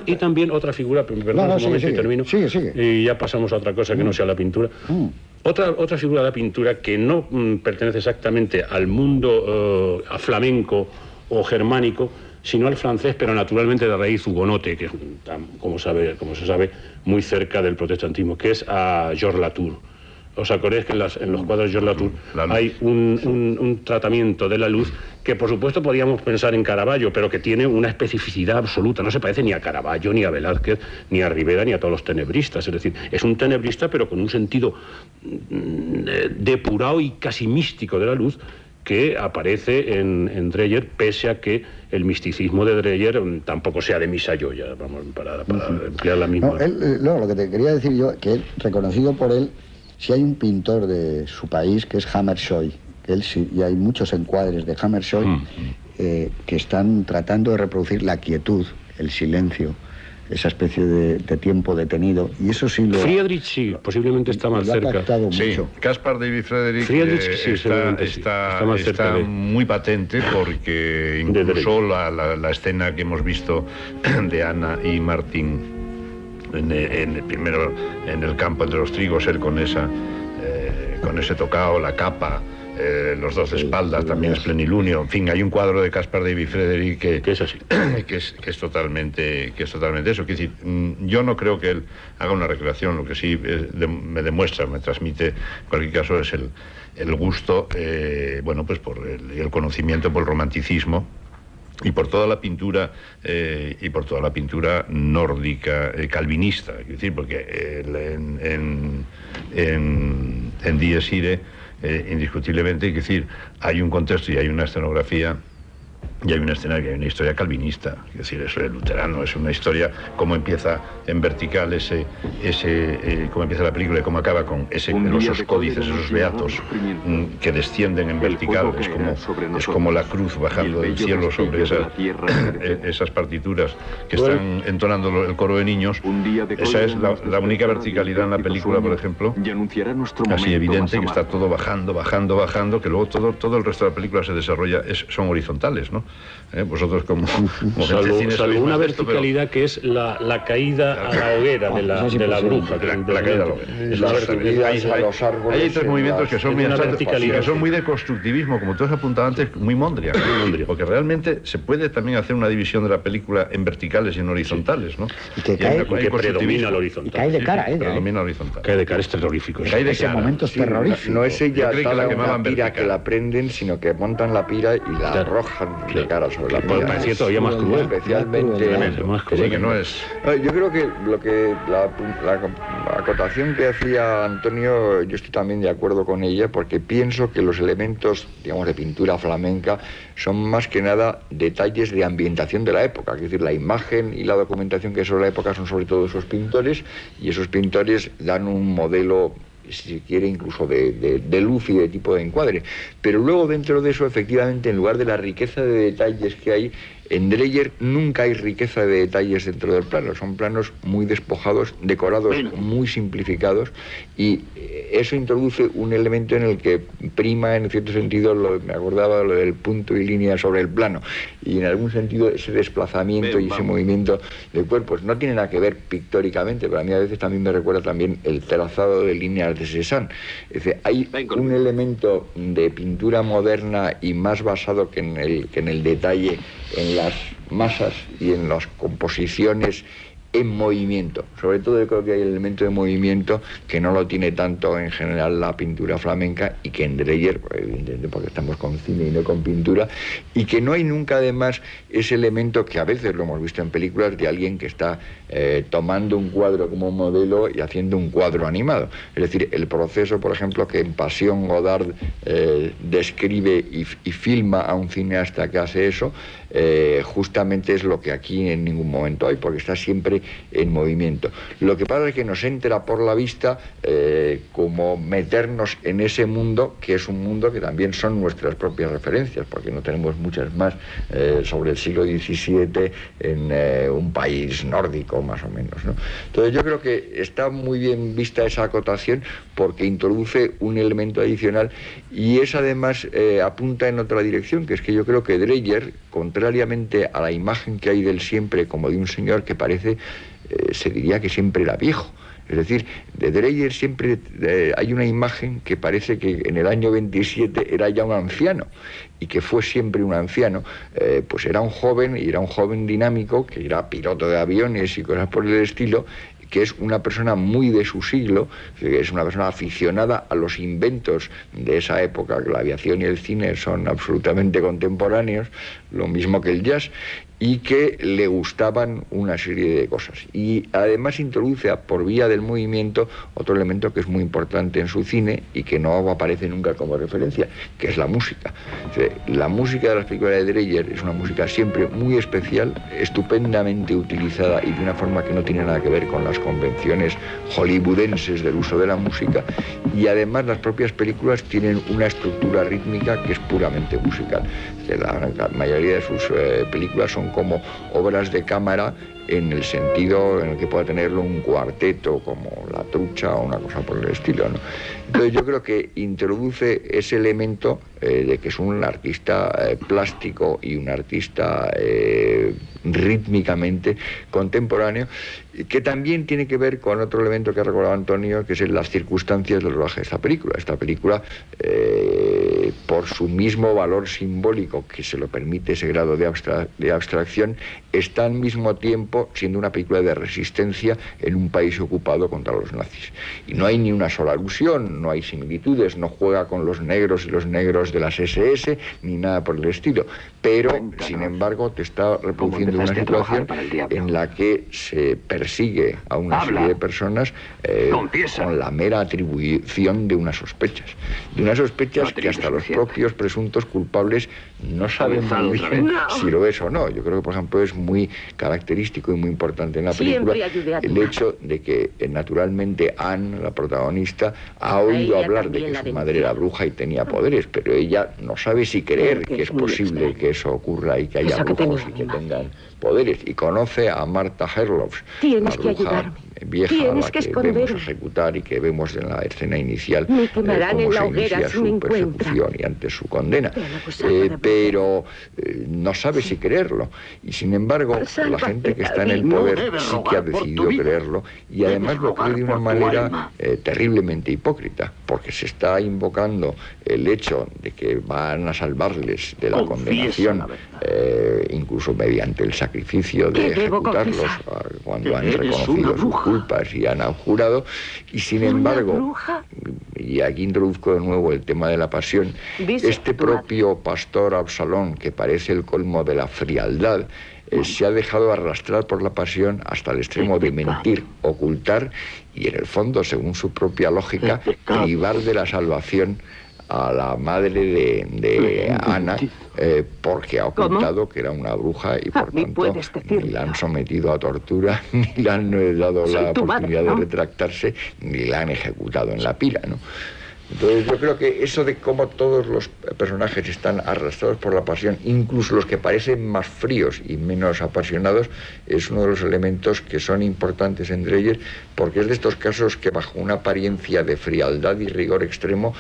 Y también otra figura, perdón un momento y termino, y ya pasamos a otra cosa que no sea la pintura. Otra figura de la pintura que no pertenece exactamente al mundo flamenco o germánico, sino al francés, pero naturalmente de raíz hugonote, que es, como se sabe, muy cerca del protestantismo, que es a Georges Latour. ¿Os acordáis que en los cuadros de Georges Latour hay un tratamiento de la luz que, por supuesto, podríamos pensar en Caravaggio, pero que tiene una especificidad absoluta? No se parece ni a Caravaggio, ni a Velázquez, ni a Rivera, ni a todos los tenebristas. Es decir, es un tenebrista, pero con un sentido depurado y casi místico de la luz, que aparece en Dreyer, pese a que el misticismo de Dreyer tampoco sea de misa Gioia, vamos, para emplear la misma. Lo que te quería decir yo, que reconocido por él, si hay un pintor de su país que es Hammershøi, y hay muchos encuadres de Hammershøi que están tratando de reproducir la quietud, el silencio, esa especie de tiempo detenido, y eso sí lo... Friedrich sí, posiblemente está más cerca. Sí, Caspar David Friedrich está muy patente, porque incluso la escena que hemos visto de Ana y Martín primero en el campo entre los trigos, él con ese tocado, la capa, los dos de espaldas, también es plenilunio. En fin, hay un cuadro de Caspar David Friedrich que es así, que es totalmente eso. Quiero decir, yo no creo que él haga una recreación. Lo que sí me demuestra, me transmite, en cualquier caso, es el gusto, bueno, pues por el conocimiento, por el romanticismo y por toda la pintura nórdica, calvinista. Quiero decir, porque en Dies Irae, indiscutiblemente, es decir, hay un contexto y hay una escenografía y hay una escena que hay una historia calvinista, es decir, eso es luterano, es una historia, cómo empieza en vertical cómo empieza la película y cómo acaba con esos códices, esos beatos que descienden en vertical, es como la cruz bajando del cielo sobre esas partituras que están entonando el coro de niños. Esa es la única verticalidad en la película, por ejemplo, así evidente, que está todo bajando, que luego todo el resto de la película se desarrolla, son horizontales, ¿no? Vosotros como salvo una verticalidad que es la caída a la hoguera de la bruja, la caída a la hoguera. Hay tres movimientos que son muy abstractos, que son muy de constructivismo, como tú has apuntado antes, muy Mondrian, porque realmente se puede también hacer una división de la película en verticales y en horizontales, ¿no? Y que predomina el horizontal. Cae de cara, predomina horizontal. Cae de cara, es terrorífico. Cae de cara. Momento es terrorífico. No es ella la pira que la prenden, sino que montan la pira y la arrojan de cara sobre la pira. Parecía todavía más cruel. Especialmente más cruel. Sí, que no es... Yo creo que la acotación que hacía Antonio, yo estoy también de acuerdo con ella, porque pienso que los elementos, digamos, de pintura flamenca son más que nada detalles de ambientación de la época. Es decir, la imagen y la documentación que hay sobre la época son sobre todo esos pintores, y esos pintores dan un modelo, si se quiere, incluso de luz y de tipo de encuadre. Pero luego, dentro de eso, efectivamente, en lugar de la riqueza de detalles que hay, en Dreyer nunca hay riqueza de detalles dentro del plano. Son planos muy despojados, decorados muy simplificados, y eso introduce un elemento en el que prima, en cierto sentido, me acordaba lo del punto y línea sobre el plano, y en algún sentido ese desplazamiento y ese movimiento de cuerpos no tiene nada que ver pictóricamente, pero a mí a veces también me recuerda también el trazado de líneas de Cézanne. Es decir, hay un elemento de pintura moderna y más basado que en el detalle, en las masas y en las composiciones en movimiento. Sobre todo yo creo que hay el elemento de movimiento que no lo tiene tanto en general la pintura flamenca, y que en Dreyer, evidentemente porque estamos con cine y no con pintura, y que no hay nunca además ese elemento que a veces lo hemos visto en películas de alguien que está tomando un cuadro como modelo y haciendo un cuadro animado. Es decir, el proceso, por ejemplo, que en Pasión Godard describe y filma a un cineasta que hace eso, justamente es lo que aquí en ningún momento hay, porque está siempre madre en movimiento. Lo que pasa es que nos entra por la vista como meternos en ese mundo, que es un mundo que también son nuestras propias referencias, porque no tenemos muchas más sobre el siglo XVII en un país nórdico, más o menos, ¿no? Entonces yo creo que está muy bien vista esa acotación, porque introduce un elemento adicional y es además apunta en otra dirección, que es que yo creo que Dreyer, contrariamente a la imagen que hay del siempre como de un señor que parece, se diría que siempre era viejo. Es decir, de Dreyer siempre hay una imagen que parece que en el año 27 era ya un anciano, y que fue siempre un anciano. Pues era un joven, y era un joven dinámico, que era piloto de aviones y cosas por el estilo, que es una persona muy de su siglo, que es una persona aficionada a los inventos de esa época, que la aviación y el cine son absolutamente contemporáneos, lo mismo que el jazz, y que le gustaban una serie de cosas. Y además introduce por vía del movimiento otro elemento que es muy importante en su cine y que no aparece nunca como referencia, que es la música. La música de las películas de Dreyer es una música siempre muy especial, estupendamente utilizada y de una forma que no tiene nada que ver con las convenciones hollywoodenses del uso de la música, y además las propias películas tienen una estructura rítmica que es puramente musical. La mayoría de sus películas son como obras de cámara, en el sentido en el que pueda tenerlo un cuarteto como La Trucha o una cosa por el estilo, ¿no? Entonces yo creo que introduce ese elemento de que es un artista plástico y un artista rítmicamente contemporáneo, que también tiene que ver con otro elemento que ha recordado Antonio, que es las circunstancias del rodaje de esta película. Esta película, por su mismo valor simbólico que se lo permite ese grado de abstracción, está al mismo tiempo siendo una película de resistencia en un país ocupado contra los nazis. Y no hay ni una sola alusión, no hay similitudes, no juega con los negros y los negros de las SS, ni nada por el estilo. Pero, sin embargo, te está reproduciendo una situación en la que se persigue a una serie de personas con la mera atribución de unas sospechas. De unas sospechas que hasta los propios presuntos culpables no saben muy bien si lo es o no. Yo creo que, por ejemplo, es muy característico y muy importante en la película el hecho de que, naturalmente, Anne, la protagonista, ha oído hablar de que su madre era bruja y tenía poderes, pero ella no sabe si creer que es posible que eso ocurra y que haya brujos y que tengan poderes, y conoce a Martha Herlofs, la bruja vieja a la que vemos ejecutar y que vemos en la escena inicial cómo se inicia su persecución y antes su condena, pero no sabe si creerlo, y sin embargo la gente que está en el poder sí que ha decidido creerlo, y además lo cree de una manera terriblemente hipócrita, porque se está invocando el hecho de que van a salvarles de la condenación, incluso mediante el sacrificio de ejecutarlos cuando han reconocido sus culpas y han abjurado, y sin embargo, y aquí introduzco de nuevo el tema de la pasión, este propio pastor Absalón, que parece el colmo de la frialdad, se ha dejado arrastrar por la pasión hasta el extremo de mentir, ocultar y, en el fondo, según su propia lógica, privar de la salvación a la madre de Ana, porque ha ocultado que era una bruja y por tanto ni la han sometido a tortura, ni le han dado la oportunidad de retractarse, ni la han ejecutado en la pira, ¿no? Entonces yo creo que eso de cómo todos los personajes están arrastrados por la pasión, incluso los que parecen más fríos y menos apasionados, es uno de los elementos que son importantes en Dreyer, porque es de estos casos que bajo una apariencia de frialdad y rigor extremo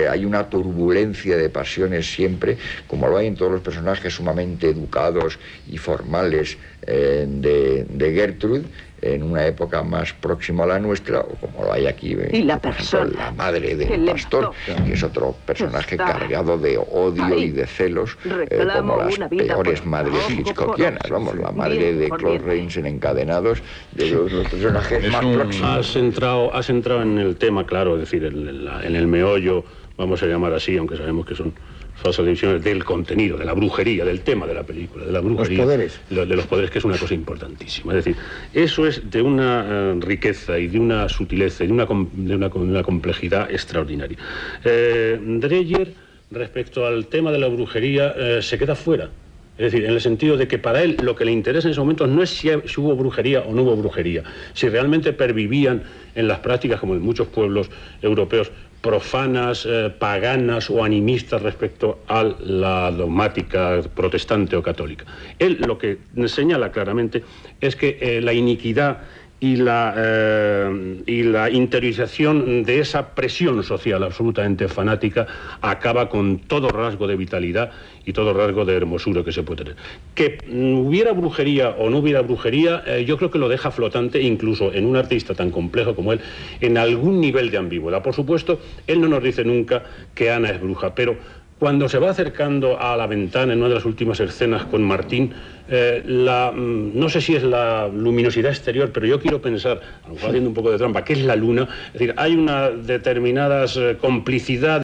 hay una turbulencia de pasiones siempre, como lo hay en todos los personajes sumamente educados y formales de Gertrude, en una época más próxima a la nuestra, o como lo hay aquí, por ejemplo, la madre del pastor, que es otro personaje cargado de odio y de celos, como las peores madres hitchcockianas, vamos, la madre de Claude Rains en Encadenados, de los personajes más próximos. Has entrado en el tema, claro, es decir, en el meollo, vamos a llamar así, aunque sabemos que son falsas divisiones, del contenido, de la brujería, del tema de la película, de la brujería. Los poderes. De los poderes, que es una cosa importantísima. Es decir, eso es de una riqueza y de una sutileza y de una complejidad extraordinaria. Dreyer, respecto al tema de la brujería, se queda fuera. Es decir, en el sentido de que para él lo que le interesa en ese momento no es si hubo brujería o no hubo brujería, si realmente pervivían en las prácticas, como en muchos pueblos europeos, profanas, paganas o animistas respecto a la dogmática protestante o católica. Él lo que señala claramente es que la iniquidad y la interiorización de esa presión social absolutamente fanática acaba con todo rasgo de vitalidad y todo rasgo de hermosura que se puede tener. Que hubiera brujería o no hubiera brujería, yo creo que lo deja flotante, incluso en un artista tan complejo como él, en algún nivel de ambigüedad. Por supuesto, él no nos dice nunca que Ana es bruja, pero cuando se va acercando a la ventana en una de las últimas escenas con Martín, no sé si es la luminosidad exterior, pero yo quiero pensar, a lo mejor haciendo un poco de trampa, que es la luna. Es decir, hay una determinada complicidad